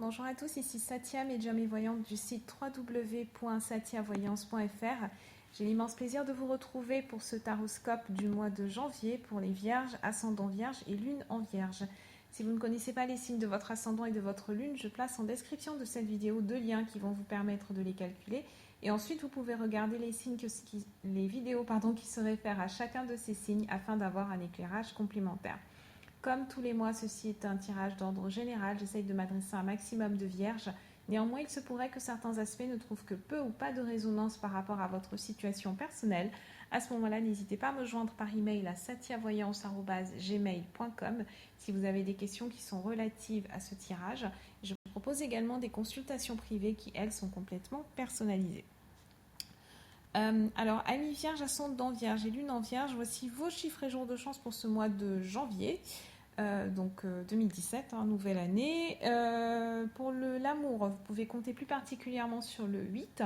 Bonjour à tous, ici Satia, médium et voyante du site www.satiavoyance.fr. J'ai l'immense plaisir de vous retrouver pour ce taroscope du mois de janvier pour les vierges, ascendant vierge et lune en vierge. Si vous ne connaissez pas les signes de votre ascendant et de votre lune, je place en description de cette vidéo deux liens qui vont vous permettre de les calculer. Et ensuite, vous pouvez regarder les vidéos qui se réfèrent à chacun de ces signes afin d'avoir un éclairage complémentaire. Comme tous les mois, ceci est un tirage d'ordre général. J'essaye de m'adresser à un maximum de vierges. Néanmoins, il se pourrait que certains aspects ne trouvent que peu ou pas de résonance par rapport à votre situation personnelle. À ce moment-là, n'hésitez pas à me joindre par email à satiavoyance@gmail.com si vous avez des questions qui sont relatives à ce tirage. Je vous propose également des consultations privées qui, elles, sont complètement personnalisées. Alors, amis vierges, ascendant vierge et lune en vierge, voici vos chiffres et jours de chance pour ce mois de janvier. 2017, nouvelle année. Pour l'amour, vous pouvez compter plus particulièrement sur le 8.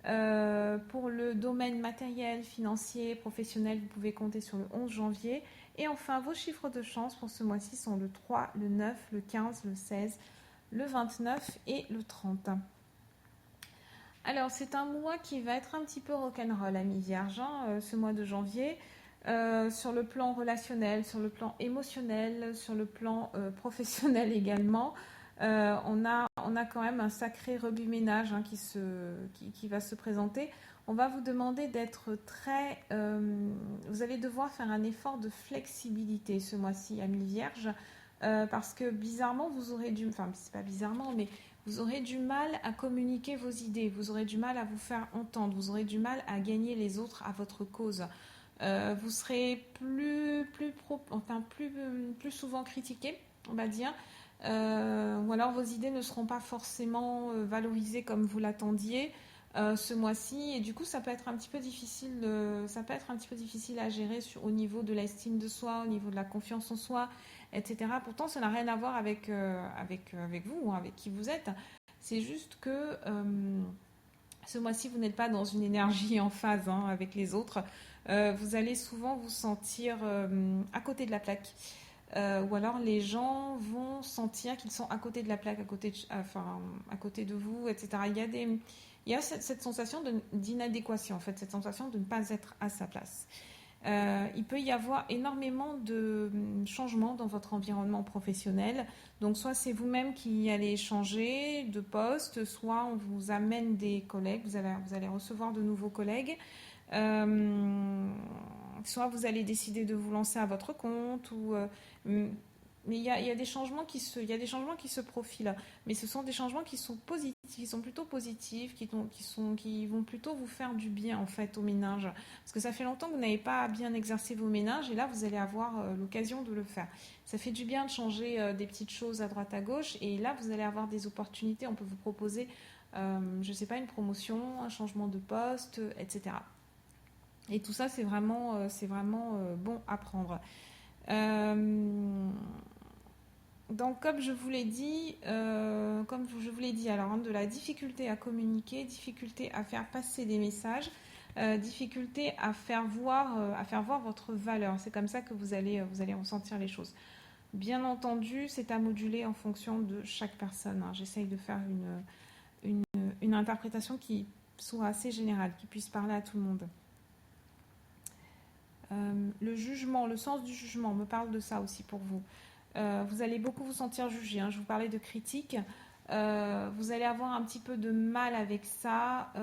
Pour le domaine matériel, financier, professionnel, vous pouvez compter sur le 11 janvier. Et enfin, vos chiffres de chance pour ce mois-ci sont le 3, le 9, le 15, le 16, le 29 et le 30. Alors, c'est un mois qui va être un petit peu rock'n'roll, amis vierges, ce mois de janvier. Sur le plan relationnel, sur le plan émotionnel, sur le plan professionnel également. On a quand même un sacré rebut-ménage qui va se présenter. On va vous demander d'être très... vous allez devoir faire un effort de flexibilité ce mois-ci, amis vierges, parce que bizarrement, vous aurez du... Enfin, c'est pas bizarrement, mais vous aurez du mal à communiquer vos idées, vous aurez du mal à vous faire entendre, vous aurez du mal à gagner les autres à votre cause. Vous serez plus souvent critiqué, on va dire, ou alors vos idées ne seront pas forcément valorisées comme vous l'attendiez ce mois-ci, et du coup ça peut être un petit peu difficile, à gérer au niveau de l'estime de soi, au niveau de la confiance en soi, etc. Pourtant, ça n'a rien à voir avec vous, avec qui vous êtes. C'est juste que ce mois-ci, vous n'êtes pas dans une énergie en phase avec les autres. Vous allez souvent vous sentir à côté de la plaque. Ou alors les gens vont sentir qu'ils sont à côté de la plaque, à côté de vous, etc. Il y a cette sensation d'inadéquation, en fait, cette sensation de ne pas être à sa place. Il peut y avoir énormément de changements dans votre environnement professionnel. Donc, soit c'est vous-même qui allez changer de poste, soit on vous amène des collègues, vous allez recevoir de nouveaux collègues. Soit vous allez décider de vous lancer à votre compte, mais il y a des changements qui se profilent. Mais ce sont des changements qui sont positifs, qui sont plutôt positifs, qui vont plutôt vous faire du bien en fait au ménage. Parce que ça fait longtemps que vous n'avez pas bien exercé vos ménages et là vous allez avoir l'occasion de le faire. Ça fait du bien de changer des petites choses à droite à gauche et là vous allez avoir des opportunités. On peut vous proposer, je ne sais pas, une promotion, un changement de poste, etc. Et tout ça, c'est vraiment bon à prendre. Donc, comme je vous l'ai dit, alors, de la difficulté à communiquer, difficulté à faire passer des messages, difficulté à faire voir votre valeur. C'est comme ça que vous allez ressentir les choses. Bien entendu, c'est à moduler en fonction de chaque personne. J'essaye de faire une interprétation qui soit assez générale, qui puisse parler à tout le monde. Le jugement, le sens du jugement me parle de ça aussi pour vous. Vous allez beaucoup vous sentir jugé. Je vous parlais de critique. Vous allez avoir un petit peu de mal avec ça.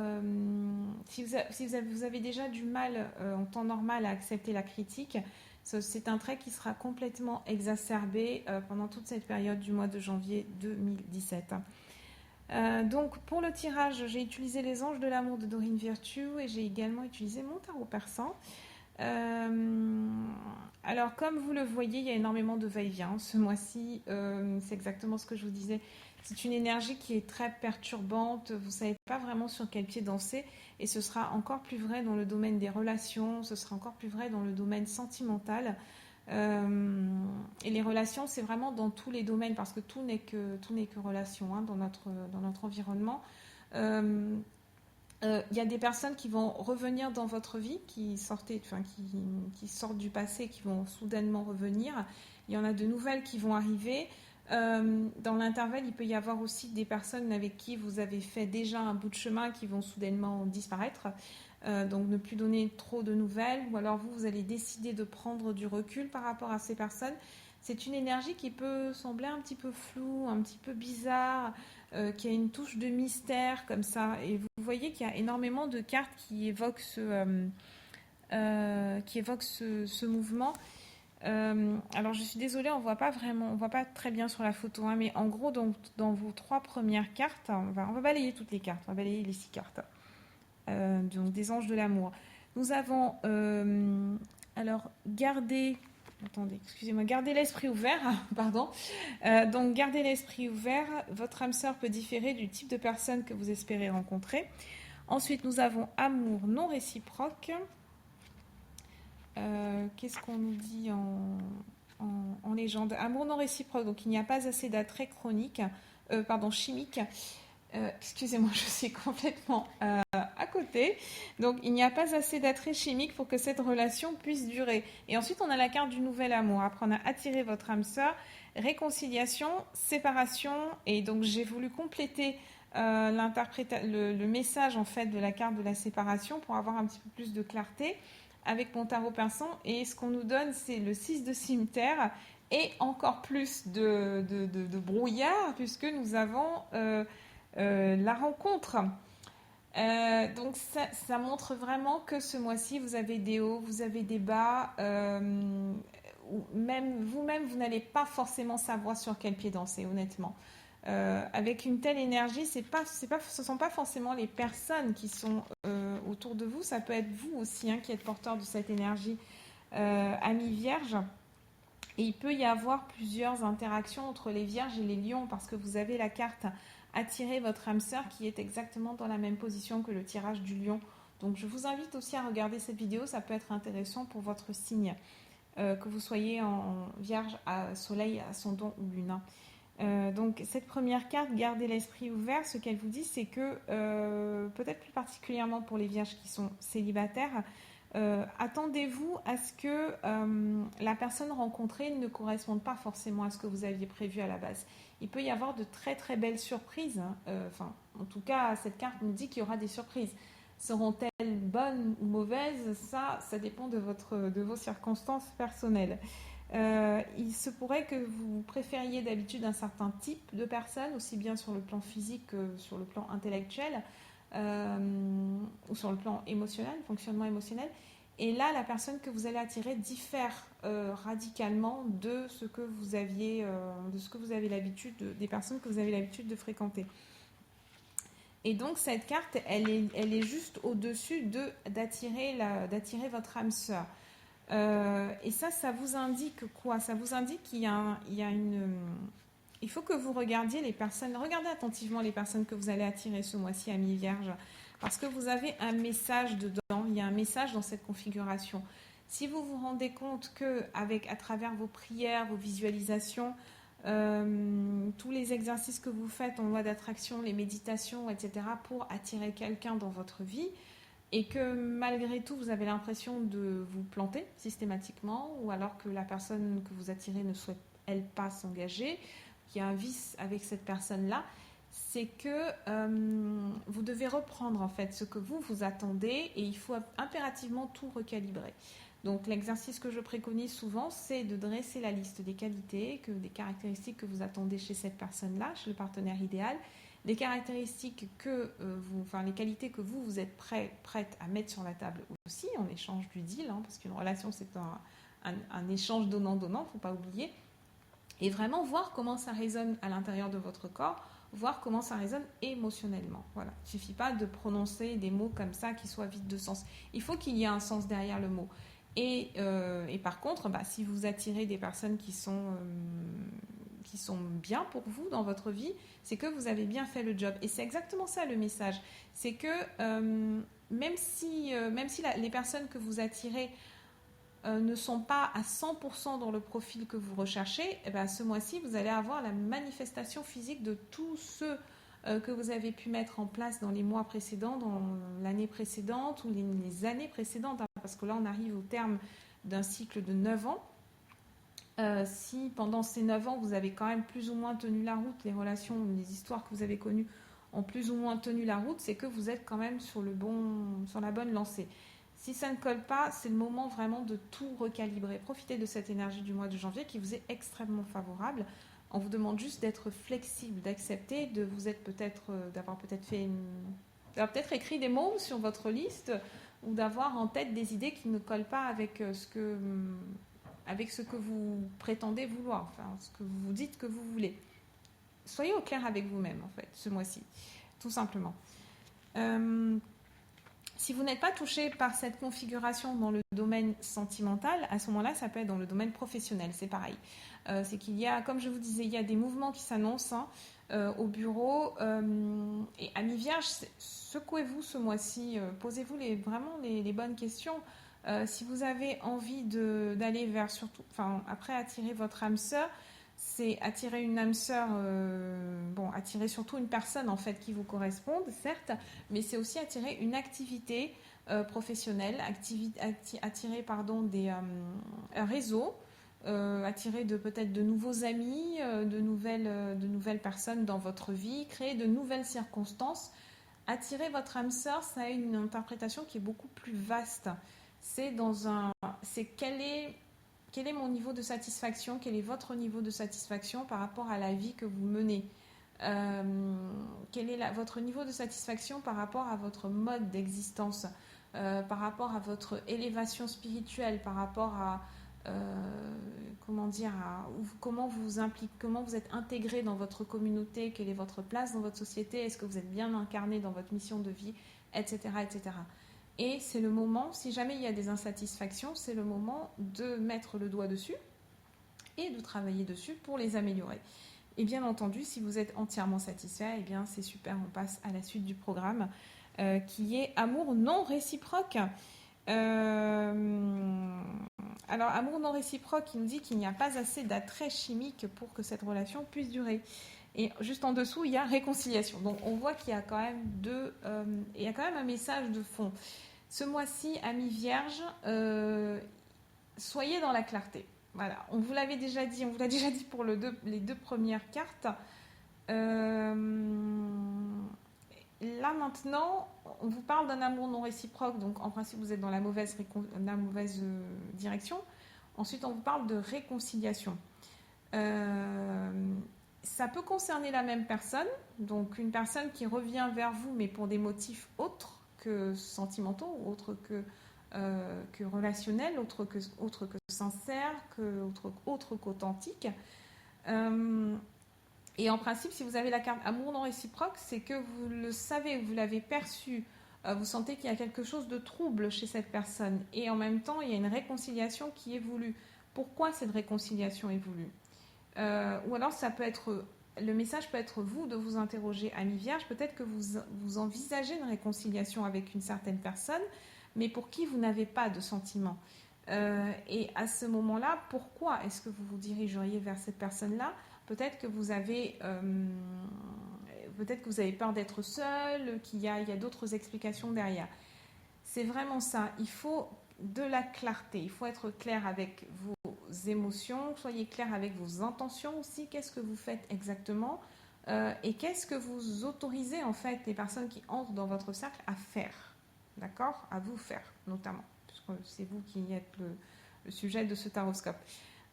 Si vous avez déjà du mal en temps normal à accepter la critique, c'est un trait qui sera complètement exacerbé pendant toute cette période du mois de janvier 2017. Donc pour le tirage, j'ai utilisé les anges de l'amour de Dorine Virtue et j'ai également utilisé mon tarot persan. Alors comme vous le voyez, il y a énormément de va-et-vient ce mois-ci. C'est exactement ce que je vous disais. C'est une énergie qui est très perturbante. Vous ne savez pas vraiment sur quel pied danser. Et ce sera encore plus vrai dans le domaine des relations. Ce sera encore plus vrai dans le domaine sentimental. Et les relations, c'est vraiment dans tous les domaines parce que tout n'est que relation dans notre environnement. Il y a des personnes qui vont revenir dans votre vie, qui sortent du passé, qui vont soudainement revenir. Il y en a de nouvelles qui vont arriver. Dans l'intervalle, il peut y avoir aussi des personnes avec qui vous avez fait déjà un bout de chemin qui vont soudainement disparaître. Donc ne plus donner trop de nouvelles, ou alors vous allez décider de prendre du recul par rapport à ces personnes. C'est une énergie qui peut sembler un petit peu floue, un petit peu bizarre, qui a une touche de mystère comme ça. Et vous voyez qu'il y a énormément de cartes qui évoquent ce mouvement. Alors je suis désolée, on voit pas vraiment, on voit pas très bien sur la photo, hein, mais en gros, donc, dans vos 3 premières cartes, on va balayer toutes les cartes, on va balayer les 6 cartes. Donc des anges de l'amour. Nous avons alors gardez l'esprit ouvert, pardon. Donc gardez l'esprit ouvert, votre âme sœur peut différer du type de personne que vous espérez rencontrer. Ensuite, nous avons amour non réciproque. Qu'est-ce qu'on nous dit en légende? Amour non réciproque, donc il n'y a pas assez d'attrait chimique. Excusez-moi, je suis complètement à côté. Donc, il n'y a pas assez d'attrait chimique pour que cette relation puisse durer. Et ensuite, on a la carte du nouvel amour. Après, on a attiré votre âme sœur, réconciliation, séparation. Et donc, j'ai voulu compléter le message en fait de la carte de la séparation pour avoir un petit peu plus de clarté avec mon tarot persan. Et ce qu'on nous donne, c'est le 6 de cimetière et encore plus de brouillard puisque nous avons la rencontre. Donc ça montre vraiment que ce mois-ci, vous avez des hauts, vous avez des bas. Même vous-même, vous n'allez pas forcément savoir sur quel pied danser, honnêtement. Avec une telle énergie, ce ne sont pas forcément les personnes qui sont autour de vous, ça peut être vous aussi qui êtes porteur de cette énergie ami vierge. Et il peut y avoir plusieurs interactions entre les vierges et les lions parce que vous avez la carte attirer votre âme sœur qui est exactement dans la même position que le tirage du lion. Donc je vous invite aussi à regarder cette vidéo, ça peut être intéressant pour votre signe, que vous soyez en vierge, à soleil, ascendant ou lune. Donc cette première carte, gardez l'esprit ouvert, ce qu'elle vous dit c'est que peut-être plus particulièrement pour les vierges qui sont célibataires, attendez-vous à ce que la personne rencontrée ne corresponde pas forcément à ce que vous aviez prévu à la base. Il peut y avoir de très très belles surprises. En tout cas, cette carte nous dit qu'il y aura des surprises. Seront-elles bonnes ou mauvaises? Ça dépend de vos circonstances personnelles. Il se pourrait que vous préfériez d'habitude un certain type de personne, aussi bien sur le plan physique que sur le plan intellectuel, ou sur le plan émotionnel, fonctionnement émotionnel. Et là, la personne que vous allez attirer diffère radicalement de ce que vous avez l'habitude, des personnes que vous avez l'habitude de fréquenter. Et donc cette carte, elle est juste au-dessus d'attirer votre âme sœur. Et ça vous indique quoi? Ça vous indique qu'il y a il faut que vous regardiez regardez attentivement les personnes que vous allez attirer ce mois-ci, amis vierges, parce que vous avez un message dedans, il y a un message dans cette configuration. Si vous vous rendez compte à travers vos prières, vos visualisations, tous les exercices que vous faites en loi d'attraction, les méditations, etc., pour attirer quelqu'un dans votre vie, et que malgré tout, vous avez l'impression de vous planter systématiquement, ou alors que la personne que vous attirez ne souhaite, elle, pas s'engager, qu'il y a un vice avec cette personne-là, c'est que vous devez reprendre en fait ce que vous attendez et il faut impérativement tout recalibrer. Donc l'exercice que je préconise souvent, c'est de dresser la liste des qualités, des caractéristiques que vous attendez chez cette personne-là, chez le partenaire idéal, les caractéristiques les qualités que vous êtes prête à mettre sur la table aussi, en échange du deal, parce qu'une relation c'est un échange donnant-donnant, il ne faut pas oublier, et vraiment voir comment ça résonne à l'intérieur de votre corps, voir comment ça résonne émotionnellement. Voilà. Il ne suffit pas de prononcer des mots comme ça qui soient vides de sens. Il faut qu'il y ait un sens derrière le mot. Et par contre, si vous attirez des personnes qui sont bien pour vous dans votre vie, c'est que vous avez bien fait le job. Et c'est exactement ça le message. C'est que même si les personnes que vous attirez ne sont pas à 100% dans le profil que vous recherchez, ce mois-ci, vous allez avoir la manifestation physique de tous ceux que vous avez pu mettre en place dans les mois précédents, dans l'année précédente ou les années précédentes, parce que là, on arrive au terme d'un cycle de 9 ans. Si pendant ces 9 ans, vous avez quand même plus ou moins tenu la route, les relations, les histoires que vous avez connues ont plus ou moins tenu la route, c'est que vous êtes quand même sur la bonne lancée. Si ça ne colle pas, c'est le moment vraiment de tout recalibrer. Profitez de cette énergie du mois de janvier qui vous est extrêmement favorable. On vous demande juste d'être flexible, d'accepter, de vous être d'avoir peut-être d'avoir peut-être écrit des mots sur votre liste ou d'avoir en tête des idées qui ne collent pas avec ce que vous prétendez vouloir, enfin ce que vous vous dites que vous voulez. Soyez au clair avec vous-même en fait, ce mois-ci, tout simplement. Si vous n'êtes pas touché par cette configuration dans le domaine sentimental, à ce moment-là, ça peut être dans le domaine professionnel, c'est pareil. C'est qu'il y a, comme je vous disais, il y a des mouvements qui s'annoncent au bureau. Et amis vierges, secouez-vous ce mois-ci, posez-vous vraiment les bonnes questions. Si vous avez envie d'aller vers surtout, enfin après attirer votre âme sœur, c'est attirer une âme sœur, attirer surtout une personne en fait qui vous corresponde, certes, mais c'est aussi attirer une activité professionnelle, attirer un réseau, attirer peut-être de nouveaux amis, de nouvelles personnes dans votre vie, créer de nouvelles circonstances. Attirer votre âme sœur, ça a une interprétation qui est beaucoup plus vaste. C'est quel est mon niveau de satisfaction, quel est votre niveau de satisfaction par rapport à la vie que vous menez. Quel est votre niveau de satisfaction par rapport à votre mode d'existence, par rapport à votre élévation spirituelle, par rapport à comment vous êtes intégré dans votre communauté, quelle est votre place dans votre société, est-ce que vous êtes bien incarné dans votre mission de vie, etc., etc. Et c'est le moment, si jamais il y a des insatisfactions, c'est le moment de mettre le doigt dessus et de travailler dessus pour les améliorer. Et bien entendu, si vous êtes entièrement satisfait, eh bien c'est super, on passe à la suite du programme qui est amour non réciproque. Alors, amour non réciproque, il nous dit qu'il n'y a pas assez d'attrait chimique pour que cette relation puisse durer. Et juste en dessous, il y a réconciliation. Donc, on voit qu'il y a quand même il y a quand même un message de fond. Ce mois-ci, amis vierges, soyez dans la clarté. Voilà, on vous l'a déjà dit pour les 2 premières cartes. Là maintenant, on vous parle d'un amour non réciproque, donc en principe vous êtes dans la mauvaise direction. Ensuite, on vous parle de réconciliation. Ça peut concerner la même personne, donc une personne qui revient vers vous, mais pour des motifs autres que sentimentaux, autres que relationnels, autres que sincères, autres qu'authentiques. Et en principe, si vous avez la carte amour non réciproque, c'est que vous le savez, vous l'avez perçu, vous sentez qu'il y a quelque chose de trouble chez cette personne. Et en même temps, il y a une réconciliation qui est voulue. Pourquoi cette réconciliation est voulue ? Ou alors, le message peut être vous de vous interroger, ami vierge, peut-être que vous envisagez une réconciliation avec une certaine personne, mais pour qui vous n'avez pas de sentiment. Et à ce moment-là, pourquoi est-ce que vous vous dirigeriez vers cette personne-là ? Peut-être que vous avez peur d'être seul, qu'il y a d'autres explications derrière. C'est vraiment ça. Il faut de la clarté. Il faut être clair avec vos émotions. Soyez clair avec vos intentions aussi. Qu'est-ce que vous faites exactement et qu'est-ce que vous autorisez en fait les personnes qui entrent dans votre cercle à faire. D'accord ? À vous faire notamment. Puisque c'est vous qui êtes le sujet de ce taroscope.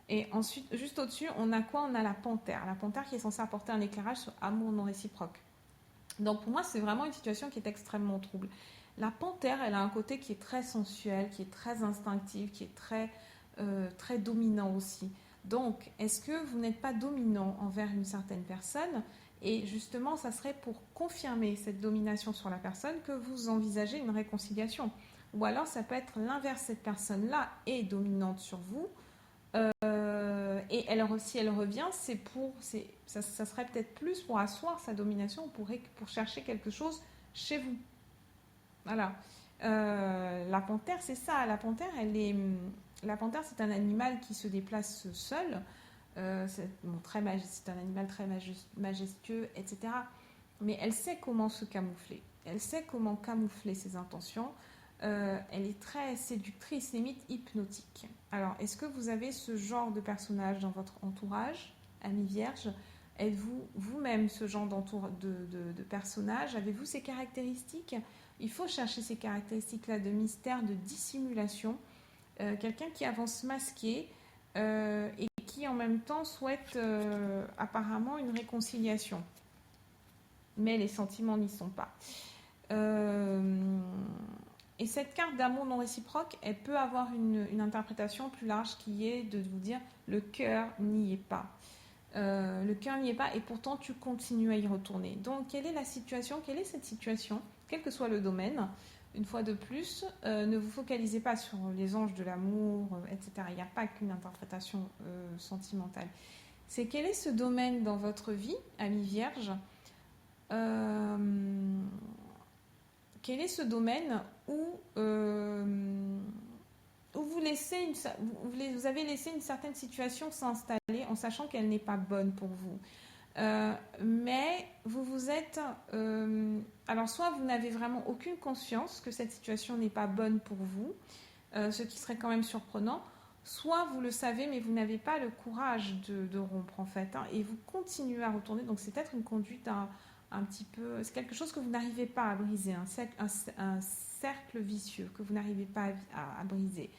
Et ensuite, juste au-dessus, on a quoi ? On a la panthère. La panthère qui est censée apporter un éclairage sur amour non réciproque. Donc pour moi, c'est vraiment une situation qui est extrêmement trouble. La panthère, elle a un côté qui est très sensuel, qui est très instinctif, qui est très dominant aussi. Donc, est-ce que vous n'êtes pas dominant envers une certaine personne ? Et justement, ça serait pour confirmer cette domination sur la personne que vous envisagez une réconciliation. Ou alors, ça peut être l'inverse, cette personne-là est dominante sur vous. Et si elle revient, ça serait peut-être plus pour asseoir sa domination, pour chercher quelque chose chez vous. Voilà. La panthère, c'est ça. La panthère, c'est un animal qui se déplace seul. C'est un animal très majestueux, etc. Mais elle sait comment se camoufler. Elle sait comment camoufler ses intentions. Elle est très séductrice, limite hypnotique. Alors, est-ce que vous avez ce genre de personnage dans votre entourage, ami vierge? Êtes-vous vous-même ce genre de personnage? Avez-vous ces caractéristiques? Il faut chercher ces caractéristiques-là de mystère, de dissimulation. Quelqu'un qui avance masqué et qui en même temps souhaite apparemment une réconciliation. Mais les sentiments n'y sont pas. Et cette carte d'amour non réciproque, elle peut avoir une interprétation plus large qui est de vous dire le cœur n'y est pas. Le cœur n'y est pas et pourtant tu continues à y retourner. Donc quelle est la situation? Quelle est cette situation? Quel que soit le domaine, une fois de plus, ne vous focalisez pas sur les anges de l'amour, etc. Il n'y a pas qu'une interprétation sentimentale. C'est quel est ce domaine dans votre vie, ami vierge? Quel est ce domaine où vous avez laissé une certaine situation s'installer en sachant qu'elle n'est pas bonne pour vous. Mais vous êtes... alors soit vous n'avez vraiment aucune conscience que cette situation n'est pas bonne pour vous, ce qui serait quand même surprenant, soit vous le savez mais vous n'avez pas le courage de rompre en fait, hein, et vous continuez à retourner. Donc c'est peut-être une conduite un petit peu... C'est quelque chose que vous n'arrivez pas à briser, un cercle vicieux que vous n'arrivez pas à briser.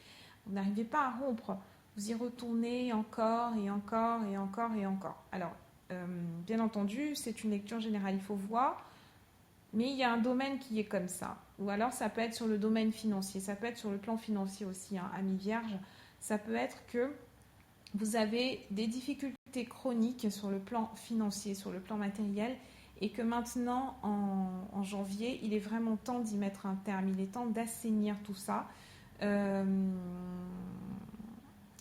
Vous n'arrivez pas à rompre. Vous y retournez encore et encore et encore et encore. Alors, bien entendu, c'est une lecture générale, il faut voir, mais il y a un domaine qui est comme ça. Ou alors, ça peut être sur le domaine financier, ça peut être sur le plan financier aussi, hein, ami vierge. Ça peut être que vous avez des difficultés chroniques sur le plan financier, sur le plan matériel, et que maintenant, en janvier, il est vraiment temps d'y mettre un terme. Il est temps d'assainir tout ça. Il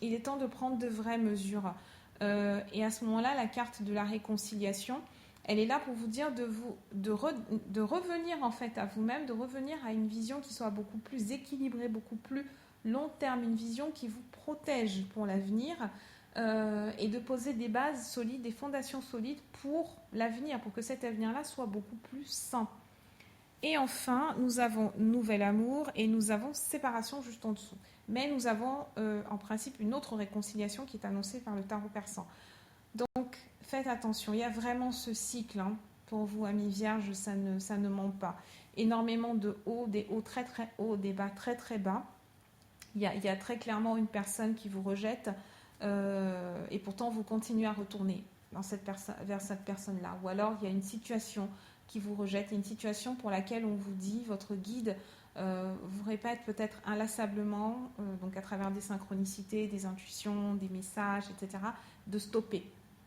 est temps de prendre de vraies mesures. Et à ce moment-là, la carte de la réconciliation, elle est là pour vous dire de revenir en fait à vous-même, de revenir à une vision qui soit beaucoup plus équilibrée, beaucoup plus long terme, une vision qui vous protège pour l'avenir. Et de poser des bases solides, des fondations solides pour l'avenir, pour que cet avenir-là soit beaucoup plus sain. Et enfin, nous avons nouvel amour et nous avons séparation juste en dessous. Mais nous avons en principe une autre réconciliation qui est annoncée par le tarot persan. Donc, faites attention, il y a vraiment ce cycle, hein, pour vous, amis vierges, ça ne ment pas. Énormément de hauts, des hauts très très hauts, des bas très très bas. Il y a très clairement une personne qui vous rejette, et pourtant vous continuez à retourner vers cette personne-là. Ou alors il y a une situation qui vous rejette, une situation pour laquelle on vous dit, votre guide vous répète peut-être inlassablement, donc à travers des synchronicités, des intuitions, des messages, etc., de stopper.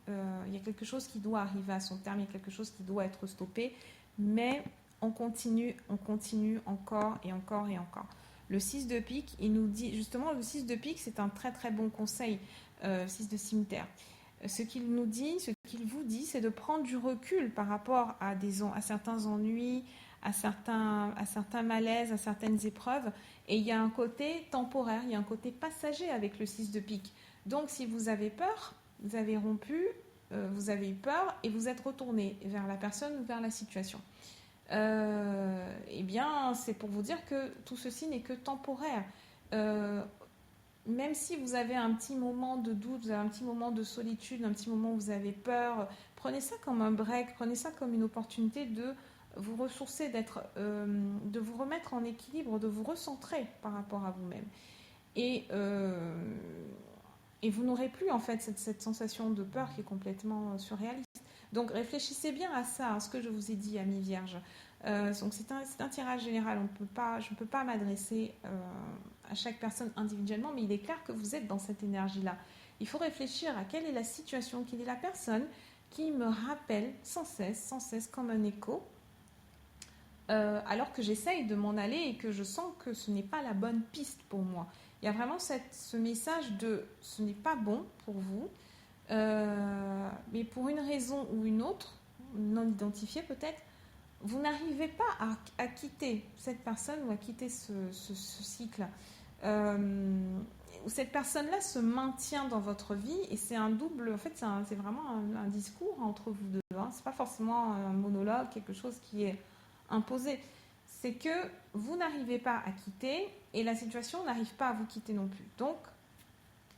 Il y a quelque chose qui doit arriver à son terme, il y a quelque chose qui doit être stoppé, mais on continue encore et encore et encore. Le 6 de pique, il nous dit, justement, le 6 de pique, c'est un très très bon conseil, 6 de cimetière. Ce qu'il nous dit, ce qu'il vous dit, c'est de prendre du recul par rapport à certains ennuis, à certains malaises, à certaines épreuves. Et il y a un côté temporaire, il y a un côté passager avec le 6 de pique. Donc si vous avez peur, vous avez rompu, vous avez eu peur et vous êtes retourné vers la personne ou vers la situation. Eh bien, c'est pour vous dire que tout ceci n'est que temporaire. Même si vous avez un petit moment de doute, vous avez un petit moment de solitude, un petit moment où vous avez peur, prenez ça comme un break, prenez ça comme une opportunité de vous ressourcer, de vous remettre en équilibre, de vous recentrer par rapport à vous-même. Et vous n'aurez plus en fait cette sensation de peur qui est complètement surréaliste. Donc réfléchissez bien à ça, à ce que je vous ai dit, amis vierges. Donc c'est un tirage général, je ne peux pas m'adresser à chaque personne individuellement, mais il est clair que vous êtes dans cette énergie-là. Il faut réfléchir à quelle est la situation, quelle est la personne qui me rappelle sans cesse comme un écho, alors que j'essaye de m'en aller et que je sens que ce n'est pas la bonne piste pour moi. Il y a vraiment ce message de ce n'est pas bon pour vous, mais pour une raison ou une autre, non identifiée peut-être, vous n'arrivez pas à quitter cette personne ou à quitter ce cycle. Cette personne-là se maintient dans votre vie et c'est un double, en fait c'est vraiment un discours entre vous deux. Hein. C'est pas forcément un monologue, quelque chose qui est imposé. c'est que vous n'arrivez pas à quitter et la situation n'arrive pas à vous quitter non plus. Donc,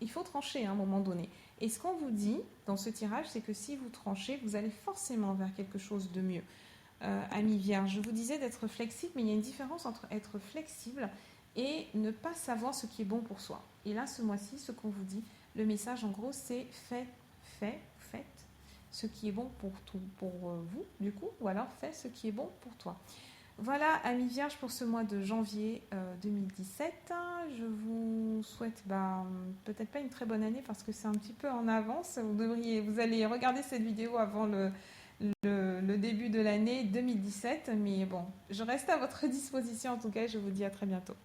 il faut trancher à un moment donné. Et ce qu'on vous dit dans ce tirage, c'est que si vous tranchez, vous allez forcément vers quelque chose de mieux. Amis Vierge, je vous disais d'être flexible, mais il y a une différence entre être flexible et ne pas savoir ce qui est bon pour soi. Et là, ce mois-ci, ce qu'on vous dit, le message en gros, c'est faites ce qui est bon pour vous, du coup, ou alors fais ce qui est bon pour toi. Voilà, amis Vierge, pour ce mois de janvier 2017. Je vous souhaite peut-être pas une très bonne année parce que c'est un petit peu en avance. Vous allez regarder cette vidéo avant le début de l'année 2017. Mais bon, je reste à votre disposition en tout cas et je vous dis à très bientôt.